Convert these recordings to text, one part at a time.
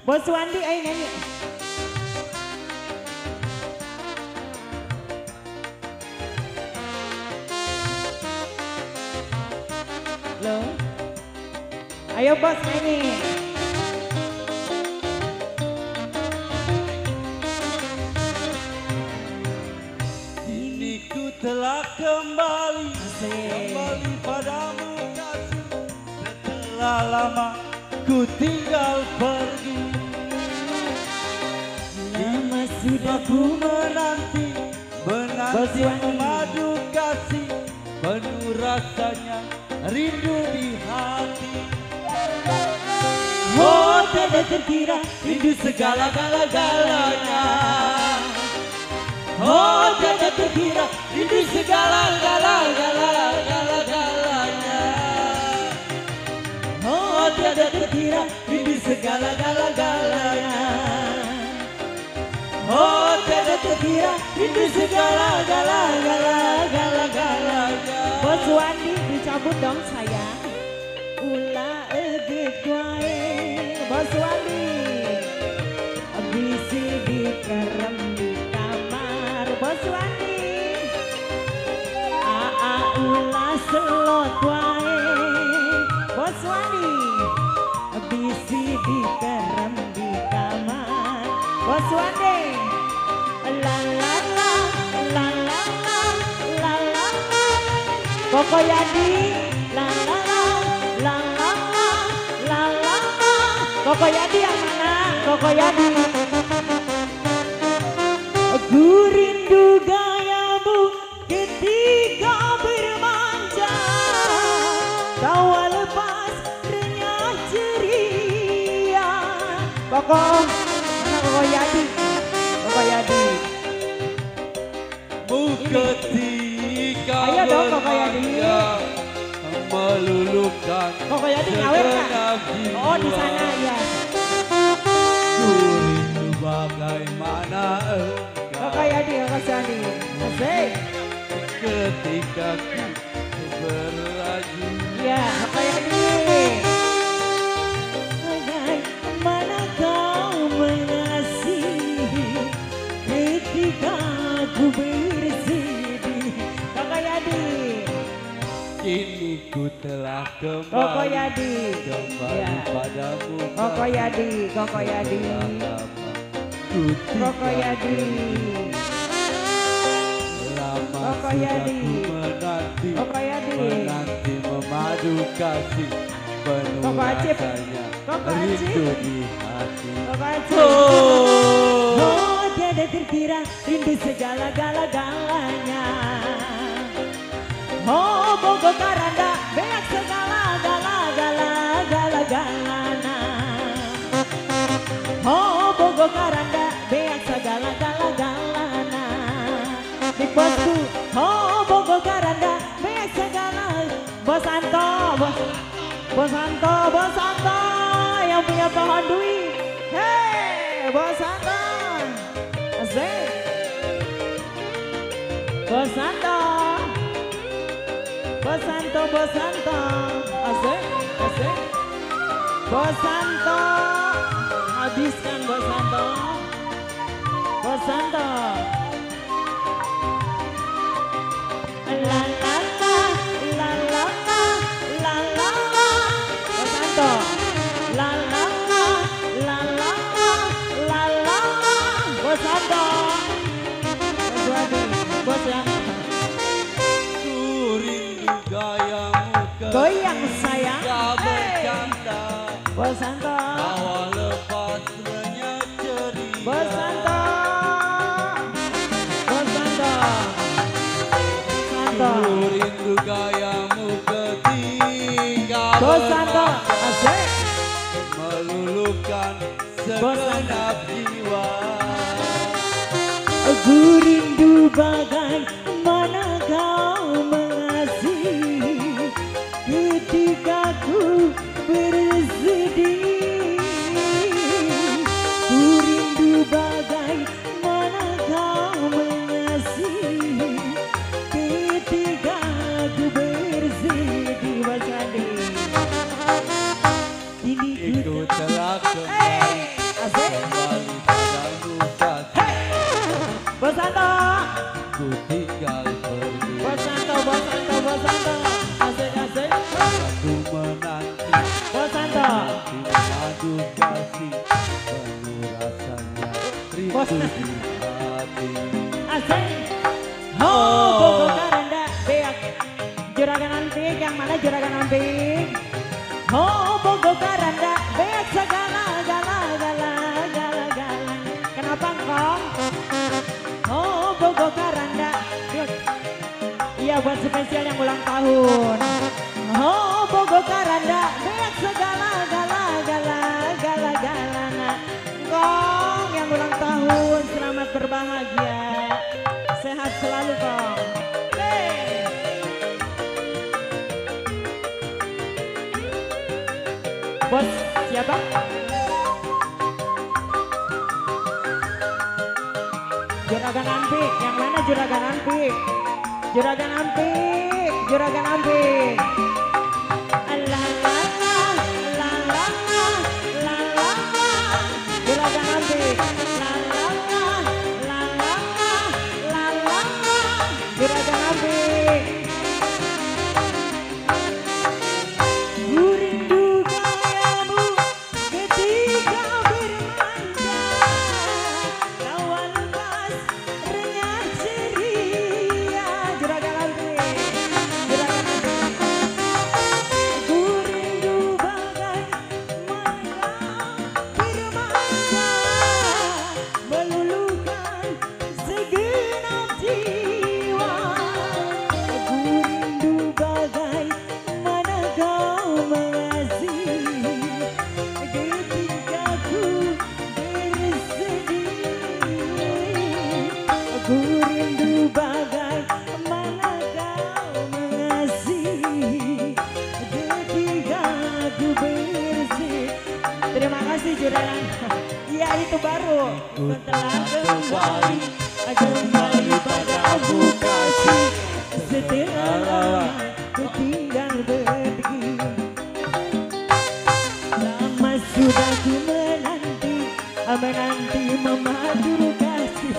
Bos Wandi ayo nyanyi. Loh. Ayo bos nyanyi. Kini ku telah kembali padamu kasih. Setelah lama ku tinggal pergi. Lama sudah ku menanti memadu kasih. Penuh rasanya rindu di hati. Oh tidak terkira Rindu segala-galanya. Oh tidak terkira Rindu segala-galanya. Oh tidak terkira Rindu segala-galanya. Oh tidak terkira Rindu segala-galanya. Bos Wandi dicabut dong sayang. Ulah eget wae Bos Wandi. Bisi dikerem di kamar Bos Wandi. Aa ulah selot wae Bos Wandi. Bisi dikerem di kamar Bos Wandi. La la la la la la la la la Koko Yadi la la la la la la la la la Koko Yadi yang mana? Koko Yadi. Aku rindu gayamu ketika bermanja. Tawa lepas renyah ceria. Koko, mana Koko Yadi? Koko Yadi. Ketika Ayo dong Koko Yadi. Meluluhkan Koko Yadi nyawer nggak? segenap jiwa. Oh di sana ya. Ku rindu bagaimana Koko Yadi, Koko Yadi. Asik. ketika ku berlaju. Ya, Koko Yadi. Bagaimana kau mengasihi ketika ku bersedih. Koko Yadi. Kini ku telah Koko kembali Yadi. Ya. padamu. Koko Yadi, Koko Yadi. Ku Koko Yadi. lama Koko sudah Yadi. ku menanti. Koko Yadi. Menanti memadu kasih. Penuh Koko Acip. rasanya Koko rindu Acip. di hati. Koko Acip. Oh. Oh tiada terkira rindu segala-galanya. Oh bogo karanda beak segala-galana. Oh bogo karanda beak segala-galana. Di bosku oh bogo karanda beak segala. Bos Anto, Bos Anto yang punya pohon duit. Hei Bos Anto. Asik. Bos Santo. Asik, asik. Bos Santo. Habiskan Bos Santo. Bos Santo. La la la, la la la, la la la. Bos Santo. La la la, la la la, la la la. Bos Santo. Bos Wadi, bos ya. Ku rindu gayamu Goyang sayang. ketika Hey. bercanda. Bos Santo. Tawa lepas renyah ceria. Bos Santo. Bos Santo. Santo. Ku rindu gayamu ketika Bos Santo. Asik. meluluhkan segenap jiwa. Aku rindu bagaimana kau mengasihi ketika ku bersedih. Ku rindu bagaimana kau mengasihi ketika ku bersedih. Mas Andi. Kini ku Ku telah Hey! kembali hati. Asik. Oh, Bogo Karanda beak. Juragan Antik, yang mana Juragan Antik? Oh, Bogo Karanda beak segala gala gala gala gala. Kenapa Kong? Oh, Bogo Karanda beak. Iya, buat spesial yang ulang tahun. Oh, Bogo Karanda beak segala gala gala gala gala. Kong yang ulang tahun, selamat berbahagia. Sehat selalu Kong. Hey. Bos, siapa? Juragan Ampik, yang mana Juragan Ampik? Juragan Ampik, Juragan Ampik. La la la, la la la, la la la. Juragan Ampik. La la la, la la la, la la la. Juragan Ampik. Ku rindu gayamu ketika bermanja, tawa lepas renyah ceria. Juragan Ampik, Juragan Ampik. Ku rindu bagai mangga bermanja, meluluhkan segenap jiwa. Ku rindu bagai mana kau mengasihi ketika ku bersedih. Ku rindu bagai mana kau mengasihi ketika ku bersedih. Terima kasih Juragan. Iya, itu baru. Ku telah kembali padamu kasih, setelah lama ku tinggal pergi. Lama sudah ku menanti memadur kasih,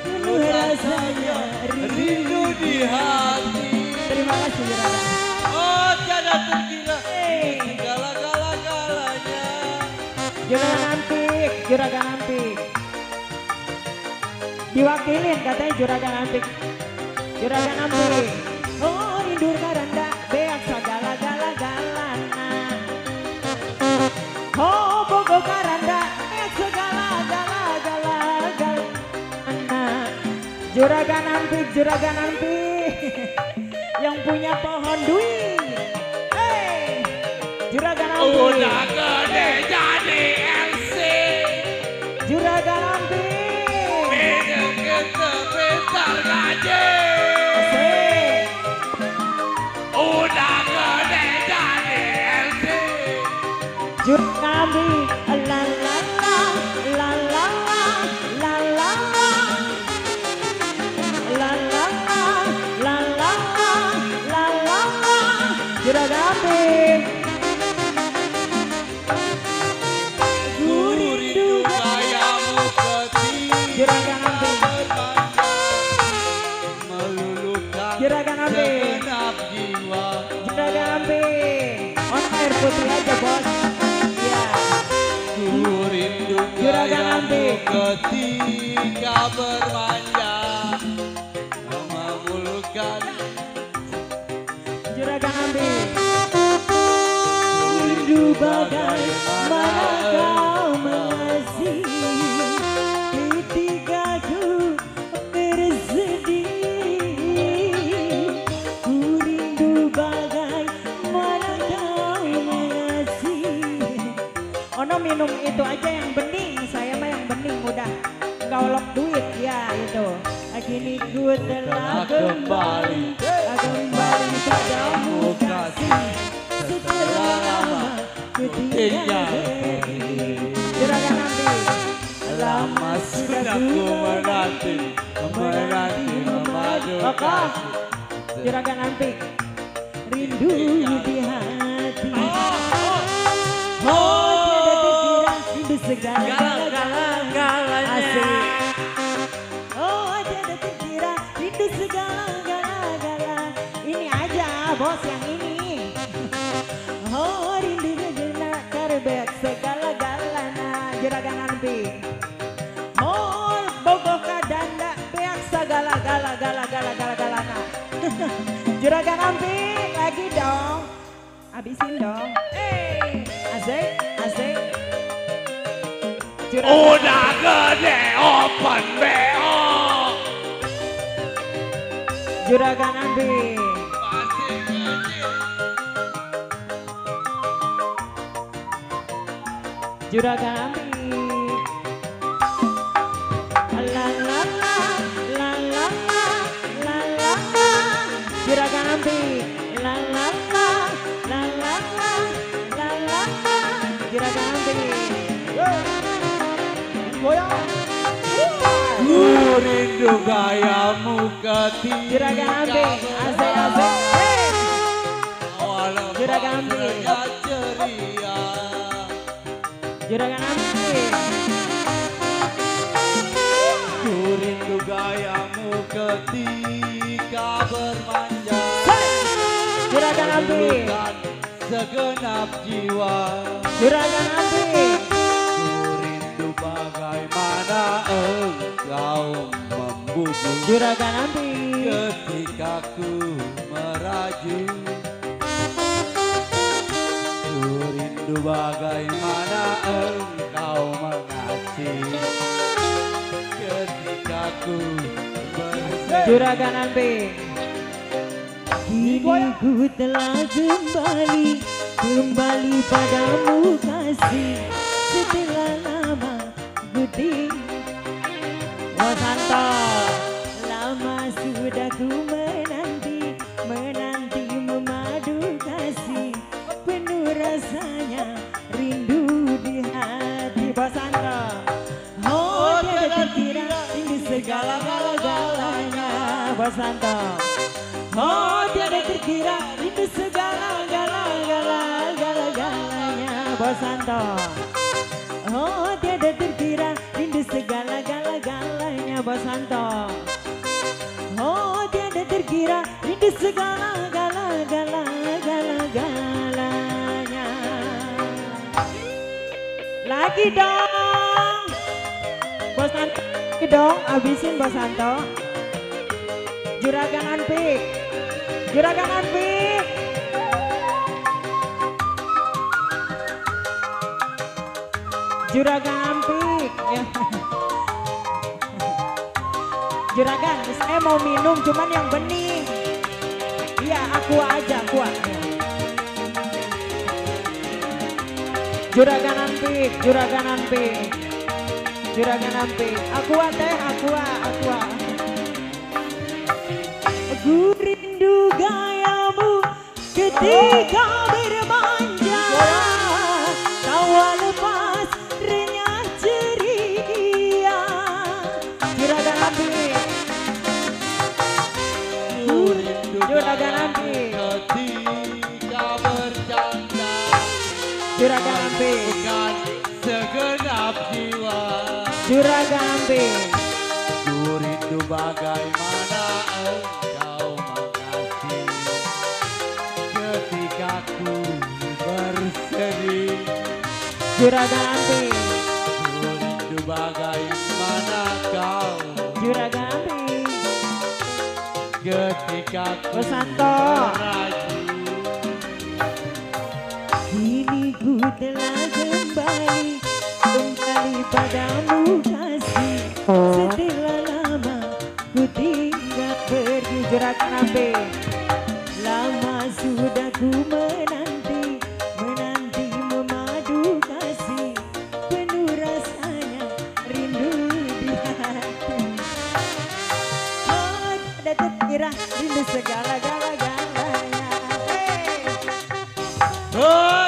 penuh rasanya Rindu di hati. Terima kasih Juragan. Oh, tiada terkira Hey. segala-galanya. Juragan Ampik, Juragan Ampik. Diwakilin katanya Juragan Ampik. Juragan Ampik. Oh, rindu karanda beak segala gala galana. Oh, Bogo Karanda beak segala gala gala galana. Juragan Ampik, Juragan Ampik. Yang punya pohon dui. Hey, Juragan Ampik. Udah gede jadi MC. Juragan Ampik. Minum kita bentar gaji. Asik. Udah gede jadi MC. Juragan Ampik. La la la, la la la, la la la. La la la, la la la, la la la. Juragan Ampik. Ku rindu gayamu ketika Juragan Ampik. bermanja, meluluhkan Juragan Ampik. segenap jiwa. Juragan Ampik. On air putih aja bos. Iya. Ku rindu Juragan gayamu Ampik. ketika bermanja, memuluhkan Juragan Ampik. Rindu bagaimana kau mengasihi ketika ku bersedih. Ku rindu bagaimana kau mengasihi. Ono minum itu aja yang bening, saya mah yang bening udah nggak olok duit ya itu. Kini ku telah kembali padamu kasih, setelah lama ku tinggal pergi. Juragan Ampik. lama sudah ku menanti memadu Oke, kasih. Juragan Ampik. Rindu di hati. Oh, tiada terkira rindu segala-galanya. Asik. Oh, tiada terkira rindu segala-gala. Ini aja bos yang ini. Oh, rindu sejenak karbet segala-galanya. Juragan Ampik. Oh, Juragan Ampik lagi dong. Habisin dong. Asik, asik. Juragan Udah gede open BO. Juragan Ampik. Masih gede. Juragan Ampik. La la la la la la la la. Juragan Ampik. La la la la la la la la la. Juragan Ampik. Goyang. Ku rindu gayamu ketika Juragan Ampik. Asik asik. Hey. Walau Juragan Ampik. terlihat ceria. Juragan Ampik. Ku rindu gayamu ketika bermanja. Juragan Ampik. Bukan segenap jiwa. Juragan Ampik. Ku rindu bagaimana engkau membujuk Juragan Ampik. ketika ku meraju. Ku rindu bagaimana engkau mengasih ketika ku bersedih. Juragan Ampik. Kini ku telah kembali padamu kasih. Setelah lama ku Wasanto, lama sudah ku menanti memadu kasih. Penuh rasanya rindu di hati. Wasanto, oh tiada terkira rindu segala-galanya. Wasanto, oh tiada terkira rindu segala-galanya. Wasanto, oh tiada terkira rindu segala-galanya. Wasanto, oh tiada terkira rindu segala-galanya. Lagi dong, Wasanto, lagi dong, abisin Wasanto. Juragan Ampik, Juragan Ampik. Juragan Ampik ya. Juragan, saya mau minum cuman yang bening. Iya, aqua aja, aqua. Juragan Ampik, Juragan Ampik. Juragan Ampik, aqua teh, aqua. Ku rindu gayamu ketika bermanja. Tawa lepas renyah ceria. Juragan Ampik. Ku rindu Juragan Ampik. ketika bercanda. Juragan Ampik. Bukan segenap jiwa. Juragan Ampik. Ku rindu bagaimana engkau mengasih ketika ku bersedih. Juragan Ampik. Ku rindu bagaimana kau Juragan Ampik. ketika ku Wasanto. meraju. Kini ku telah kembali padamu kasih. Setelah lama ku tinggal pergi. Juragan Ampik. Lama sudah ku menanti memadu kasih. Penuh rasanya rindu di hati. Oh tidak terkira rindu segala-galanya. Hey. Oh,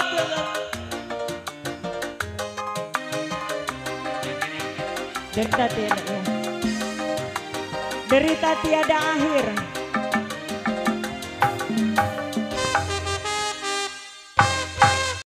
Derita tiada akhir.